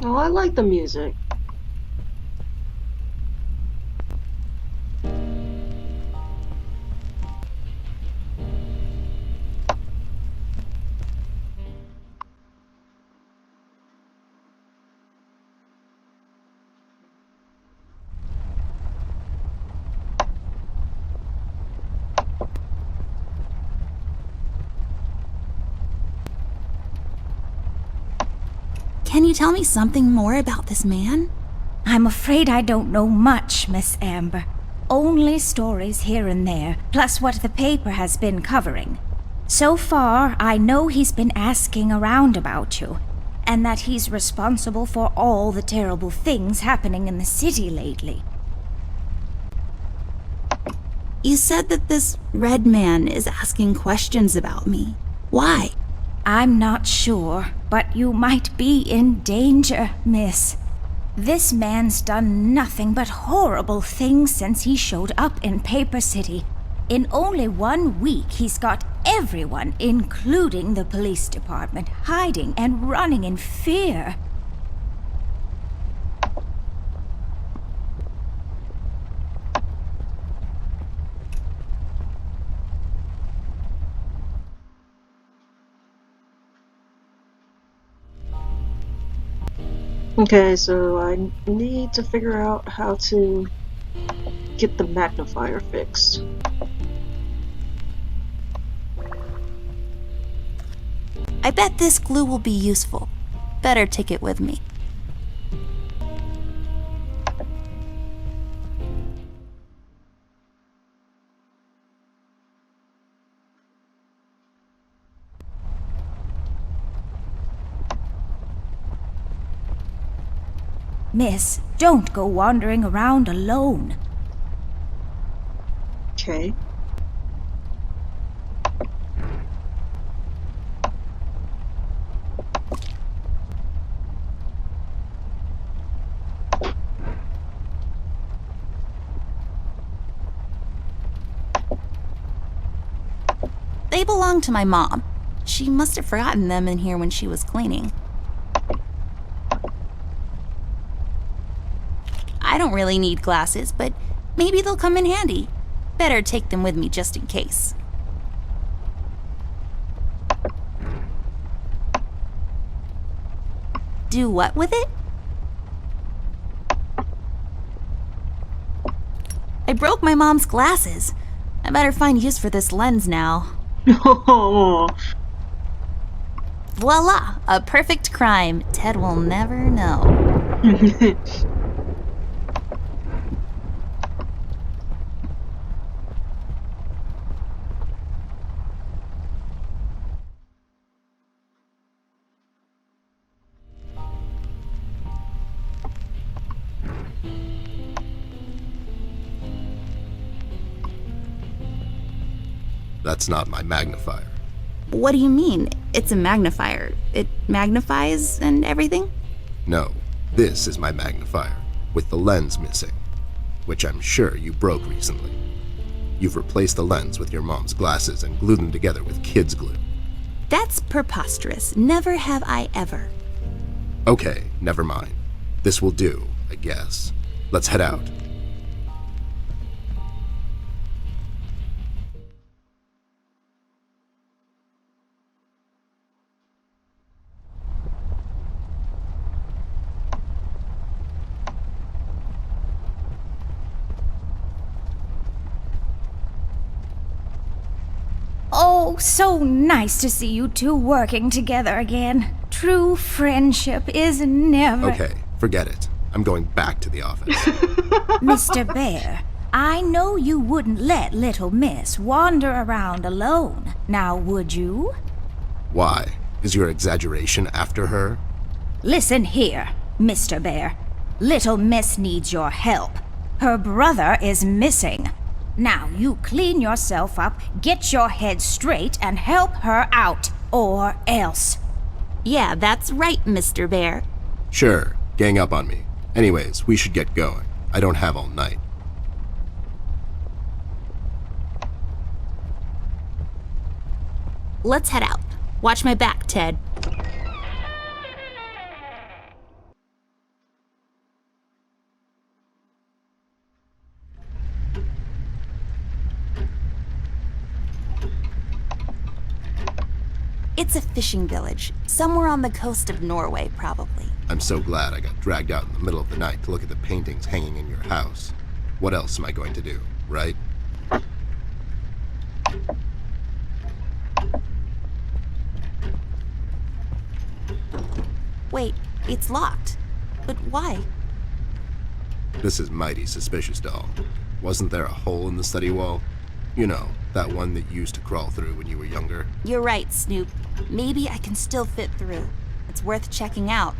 Oh, I like the music. Can you tell me something more about this man? I'm afraid I don't know much, Miss Amber. Only stories here and there, plus what the paper has been covering. So far, I know he's been asking around about you, and that he's responsible for all the terrible things happening in the city lately. You said that this red man is asking questions about me. Why? I'm not sure, but you might be in danger, miss. This man's done nothing but horrible things since he showed up in Paper City. In only 1 week, he's got everyone, including the police department, hiding and running in fear. Okay, so I need to figure out how to get the magnifier fixed. I bet this glue will be useful. Better take it with me. Miss, don't go wandering around alone. Okay. They belong to my mom. She must have forgotten them in here when she was cleaning. I don't really need glasses, but maybe they'll come in handy. Better take them with me just in case. Do what with it? I broke my mom's glasses. I better find use for this lens now. Voila! A perfect crime. Ted will never know. That's not my magnifier. What do you mean? It's a magnifier. It magnifies and everything? No, this is my magnifier, with the lens missing, which I'm sure you broke recently. You've replaced the lens with your mom's glasses and glued them together with kids' glue. That's preposterous. Never have I ever. Okay, never mind. This will do, I guess. Let's head out. Oh, so nice to see you two working together again. True friendship is never... Okay, forget it. I'm going back to the office. Mr. Bear, I know you wouldn't let little miss wander around alone. Now, would you? Why? Is your exaggeration after her? Listen here, Mr. Bear. Little miss needs your help. Her brother is missing. Now, you clean yourself up, get your head straight, and help her out, or else. Yeah, that's right, Mr. Bear. Sure, gang up on me. Anyways, we should get going. I don't have all night. Let's head out. Watch my back, Ted. It's a fishing village, somewhere on the coast of Norway, probably. I'm so glad I got dragged out in the middle of the night to look at the paintings hanging in your house. What else am I going to do, right? Wait, it's locked. But why? This is mighty suspicious, doll. Wasn't there a hole in the study wall? You know, that one that you used to crawl through when you were younger? You're right, Snoop. Maybe I can still fit through. It's worth checking out.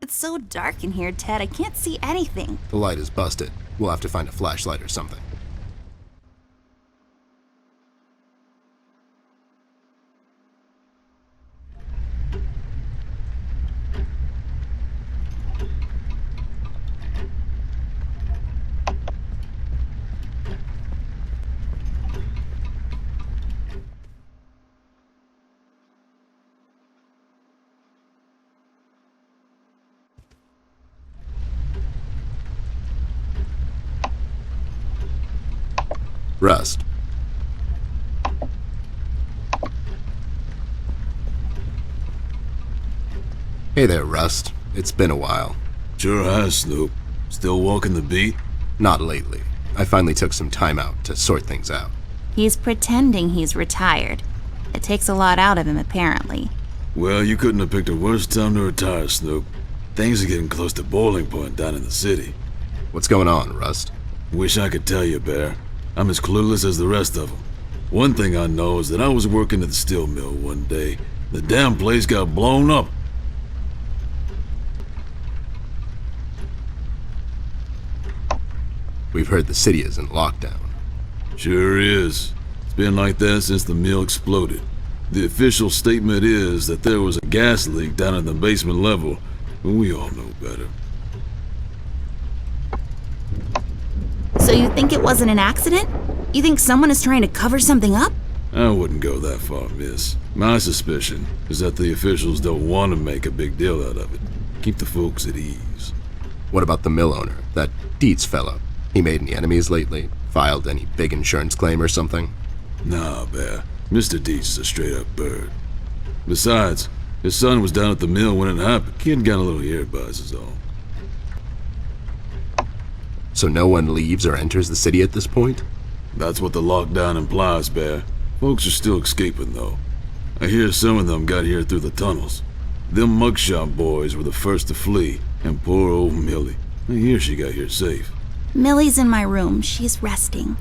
It's so dark in here, Ted. I can't see anything. The light is busted. We'll have to find a flashlight or something. Rust. Hey there, Rust. It's been a while. Sure has, Snoop. Still walking the beat? Not lately. I finally took some time out to sort things out. He's pretending he's retired. It takes a lot out of him, apparently. Well, you couldn't have picked a worse time to retire, Snoop. Things are getting close to boiling point down in the city. What's going on, Rust? Wish I could tell you, Bear. I'm as clueless as the rest of them. One thing I know is that I was working at the steel mill one day. The damn place got blown up. We've heard the city is in lockdown. Sure is. It's been like that since the mill exploded. The official statement is that there was a gas leak down at the basement level, but we all know better. So you think it wasn't an accident? You think someone is trying to cover something up? I wouldn't go that far, miss. My suspicion is that the officials don't want to make a big deal out of it. Keep the folks at ease. What about the mill owner, that Dietz fellow? He made any enemies lately? Filed any big insurance claim or something? Nah, Bear. Mr. Dietz is a straight-up bird. Besides, his son was down at the mill when it happened. Kid got a little ear buzz is all. So no one leaves or enters the city at this point? That's what the lockdown implies, Bear. Folks are still escaping, though. I hear some of them got here through the tunnels. Them mugshot boys were the first to flee, and poor old Millie. I hear she got here safe. Millie's in my room. She's resting.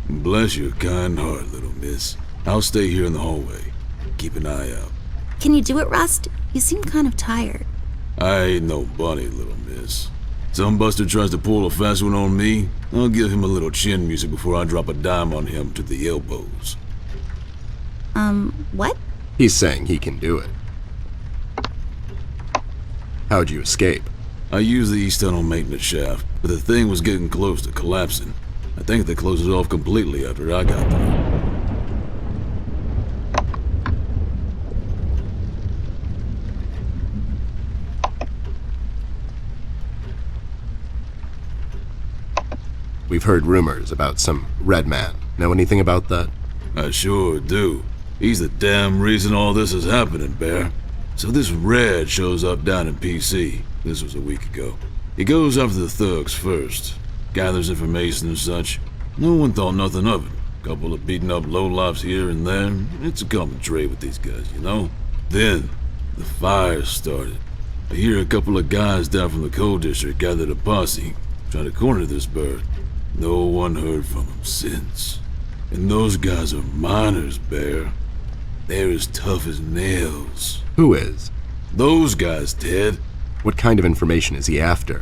Bless your kind heart, little miss. I'll stay here in the hallway. Keep an eye out. Can you do it, Rust? You seem kind of tired. I ain't no bunny, little miss. Some buster tries to pull a fast one on me, I'll give him a little chin music before I drop a dime on him to the elbows. What? He's saying he can do it. How'd you escape? I used the east tunnel maintenance shaft, but the thing was getting close to collapsing. I think they closed it off completely after I got there. We've heard rumors about some red man. Know anything about that? I sure do. He's the damn reason all this is happening, Bear. So this Red shows up down in PC. This was a week ago. He goes after the thugs first. Gathers information and such. No one thought nothing of it. Couple of beaten up lowlifes here and there. It's a common trait with these guys, you know? Then, the fire started. I hear a couple of guys down from the coal district gathered a posse, trying to corner this bird. No one heard from him since. And those guys are miners, Bear. They're as tough as nails. Who is? Those guys, Ted. What kind of information is he after?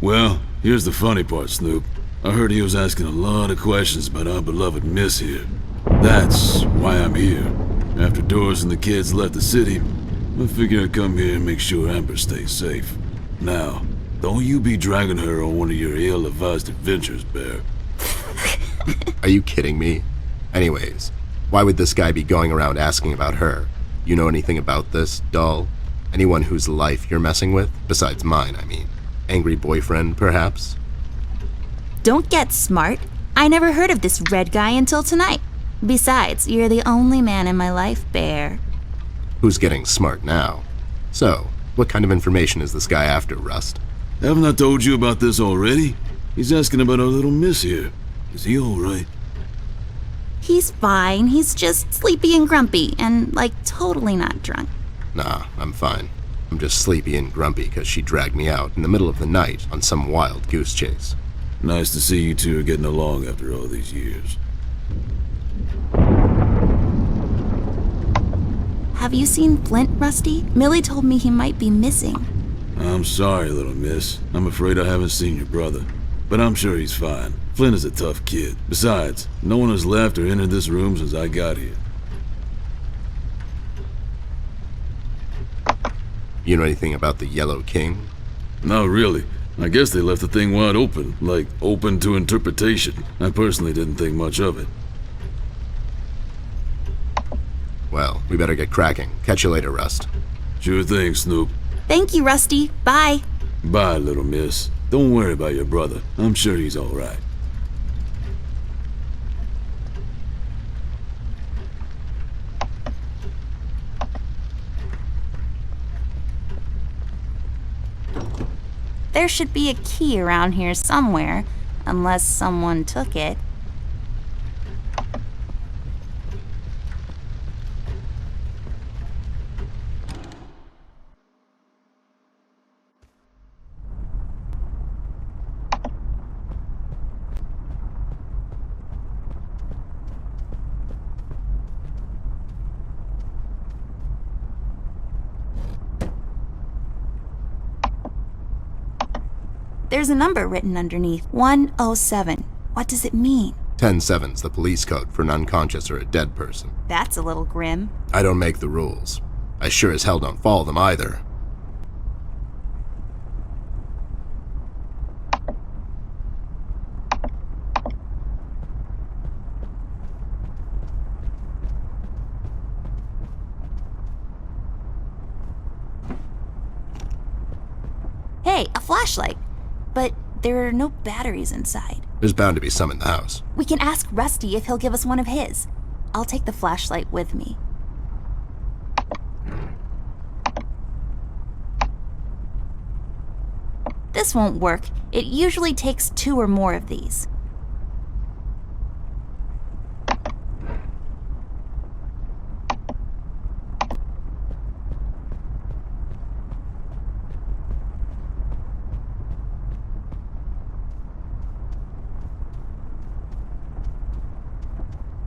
Well, here's the funny part, Snoop. I heard he was asking a lot of questions about our beloved Miss here. That's why I'm here. After Doris and the kids left the city, I figured I'd come here and make sure Amber stays safe. Now, don't you be dragging her on one of your ill-advised adventures, Bear. Are you kidding me? Anyways, why would this guy be going around asking about her? You know anything about this, doll? Anyone whose life you're messing with? Besides mine, I mean. Angry boyfriend, perhaps? Don't get smart. I never heard of this red guy until tonight. Besides, you're the only man in my life, Bear. Who's getting smart now? So, what kind of information is this guy after, Rust? Haven't I told you about this already? He's asking about our little miss here. Is he alright? He's fine. He's just sleepy and grumpy and, like, totally not drunk. Nah, I'm fine. I'm just sleepy and grumpy because she dragged me out in the middle of the night on some wild goose chase. Nice to see you two are getting along after all these years. Have you seen Flint, Rusty? Millie told me he might be missing. I'm sorry, little miss. I'm afraid I haven't seen your brother. But I'm sure he's fine. Flint is a tough kid. Besides, no one has left or entered this room since I got here. You know anything about the Yellow King? Not really. I guess they left the thing wide open, like open to interpretation. I personally didn't think much of it. Well, we better get cracking. Catch you later, Rust. Sure thing, Snoop. Thank you, Rusty. Bye. Bye, little miss. Don't worry about your brother. I'm sure he's alright. There should be a key around here somewhere, unless someone took it. There's a number written underneath, 107. What does it mean? 10-7's the police code for an unconscious or a dead person. That's a little grim. I don't make the rules. I sure as hell don't follow them either. Hey, a flashlight. But there are no batteries inside. There's bound to be some in the house. We can ask Rusty if he'll give us one of his. I'll take the flashlight with me. This won't work. It usually takes 2 or more of these.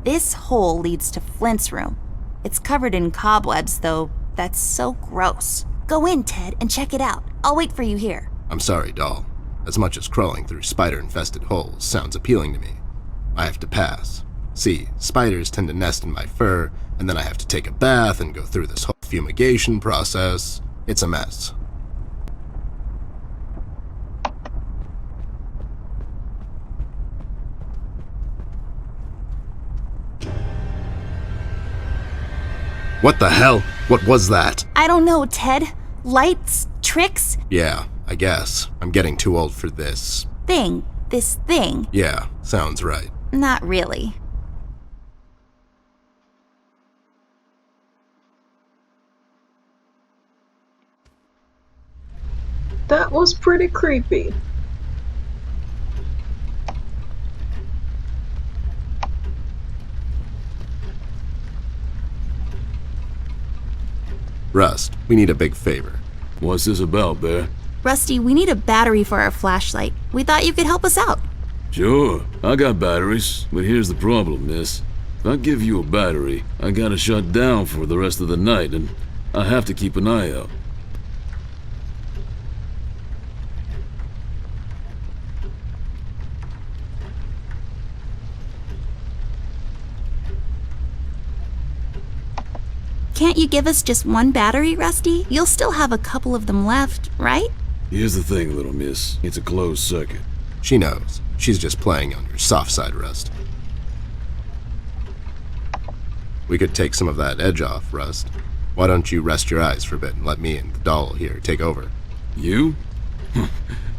This hole leads to Flint's room. It's covered in cobwebs, though. That's so gross. Go in, Ted, and check it out. I'll wait for you here. I'm sorry, doll. As much as crawling through spider-infested holes sounds appealing to me, I have to pass. See, spiders tend to nest in my fur, and then I have to take a bath and go through this whole fumigation process. It's a mess. What the hell? What was that? I don't know, Ted. Lights? Tricks? Yeah, I guess. I'm getting too old for this. This thing. Yeah, sounds right. Not really. That was pretty creepy. Rust, we need a big favor. What's this about, Bear? Rusty, we need a battery for our flashlight. We thought you could help us out. Sure, I got batteries, but here's the problem, miss. If I give you a battery, I gotta shut down for the rest of the night, and I have to keep an eye out. Can't you give us just one battery, Rusty? You'll still have a couple of them left, right? Here's the thing, little miss. It's a closed circuit. She knows. She's just playing on your soft side, Rust. We could take some of that edge off, Rust. Why don't you rest your eyes for a bit and let me and the doll here take over? You?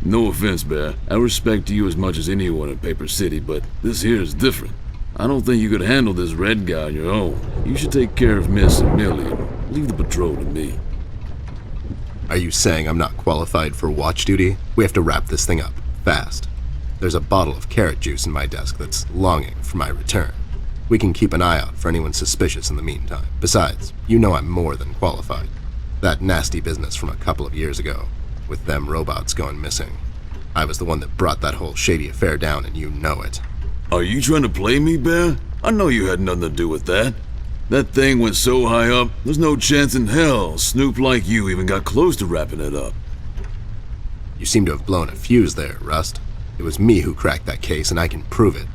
No offense, Bear. I respect you as much as anyone in Paper City, but this here is different. I don't think you could handle this red guy on your own. You should take care of Miss and Millie and leave the patrol to me. Are you saying I'm not qualified for watch duty? We have to wrap this thing up, fast. There's a bottle of carrot juice in my desk that's longing for my return. We can keep an eye out for anyone suspicious in the meantime. Besides, you know I'm more than qualified. That nasty business from a couple of years ago, with them robots going missing. I was the one that brought that whole shady affair down, and you know it. Are you trying to play me, Bear? I know you had nothing to do with that. That thing went so high up, there's no chance in hell Snoop like you even got close to wrapping it up. You seem to have blown a fuse there, Rust. It was me who cracked that case, and I can prove it.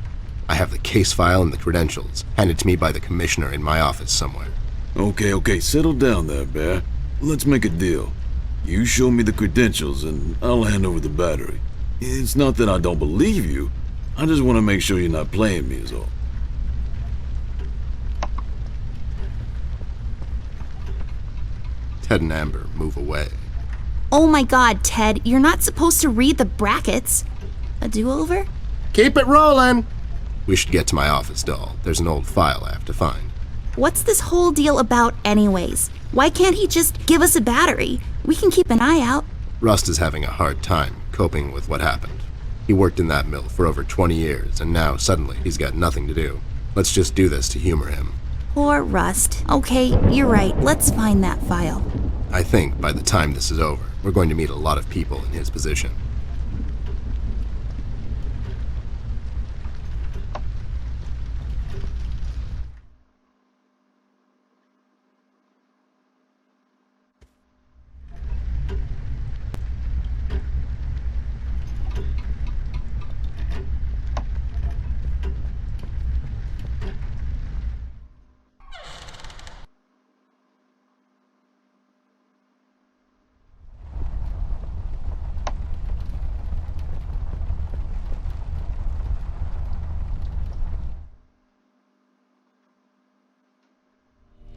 I have the case file and the credentials, handed to me by the commissioner in my office somewhere. Okay, settle down there, Bear. Let's make a deal. You show me the credentials, and I'll hand over the battery. It's not that I don't believe you. I just want to make sure you're not playing me is all. Ted and Amber move away. Oh my god, Ted, you're not supposed to read the brackets. A do-over? Keep it rolling! We should get to my office, doll. There's an old file I have to find. What's this whole deal about anyways? Why can't he just give us a battery? We can keep an eye out. Rust is having a hard time coping with what happened. He worked in that mill for over 20 years, and now suddenly he's got nothing to do. Let's just do this to humor him. Poor Rust. Okay, you're right. Let's find that file. I think by the time this is over, we're going to meet a lot of people in his position.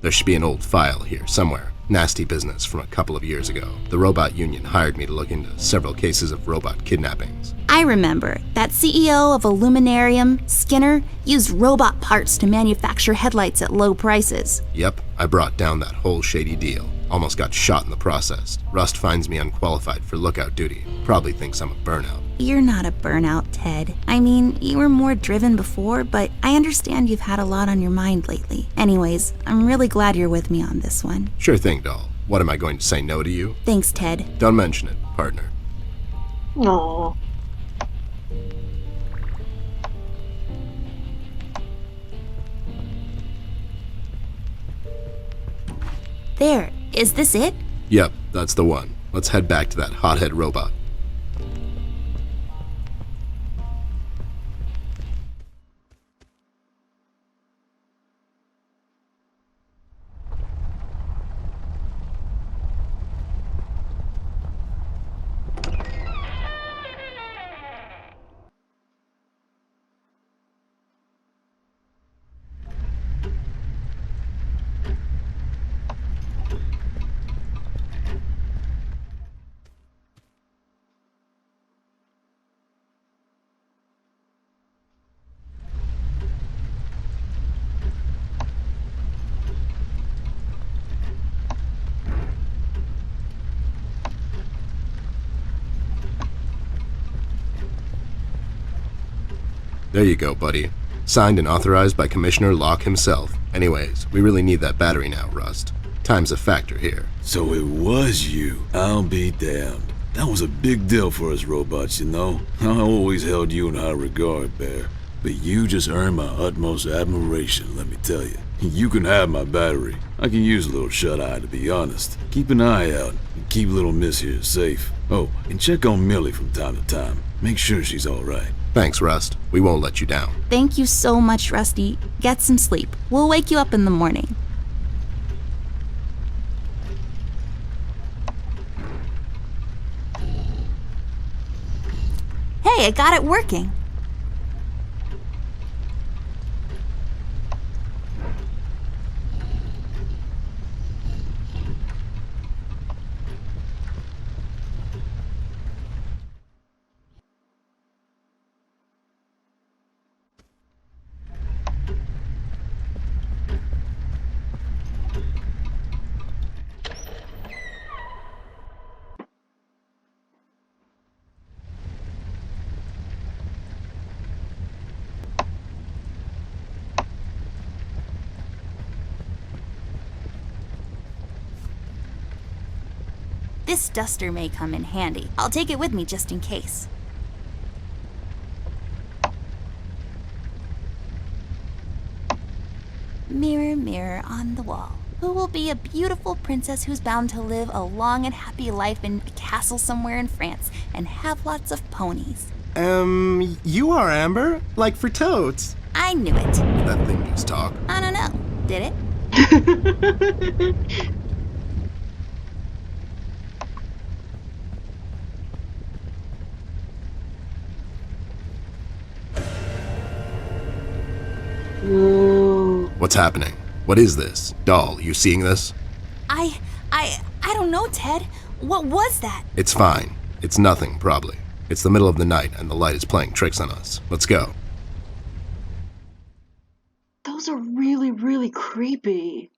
There should be an old file here somewhere. Nasty business from a couple of years ago. The robot union hired me to look into several cases of robot kidnappings. I remember. That CEO of Illuminarium, Skinner, used robot parts to manufacture headlights at low prices. Yep, I brought down that whole shady deal. Almost got shot in the process. Rust finds me unqualified for lookout duty. Probably thinks I'm a burnout. You're not a burnout, Ted. I mean, you were more driven before, but I understand you've had a lot on your mind lately. Anyways, I'm really glad you're with me on this one. Sure thing, doll. What am I going to say no to you? Thanks, Ted. Don't mention it, partner. Aww. There. Is this it? Yep, that's the one. Let's head back to that hothead robot. There you go, buddy. Signed and authorized by Commissioner Locke himself. Anyways, we really need that battery now, Rust. Time's a factor here. So it was you. I'll be damned. That was a big deal for us robots, you know. I always held you in high regard, Bear. But you just earned my utmost admiration, let me tell you. You can have my battery. I can use a little shut-eye, to be honest. Keep an eye out and keep little Miss here safe. Oh, and check on Millie from time to time. Make sure she's all right. Thanks, Rust. We won't let you down. Thank you so much, Rusty. Get some sleep. We'll wake you up in the morning. Hey, I got it working. This duster may come in handy. I'll take it with me just in case. Mirror, mirror on the wall, who will be a beautiful princess who's bound to live a long and happy life in a castle somewhere in France and have lots of ponies? You are, Amber. Like for totes. I knew it. Did that thing just talk? I don't know. Did it? Ooh. What's happening? What is this? Doll, you seeing this? I don't know, Ted. What was that? It's fine. It's nothing, probably. It's the middle of the night and the light is playing tricks on us. Let's go. Those are really, really creepy.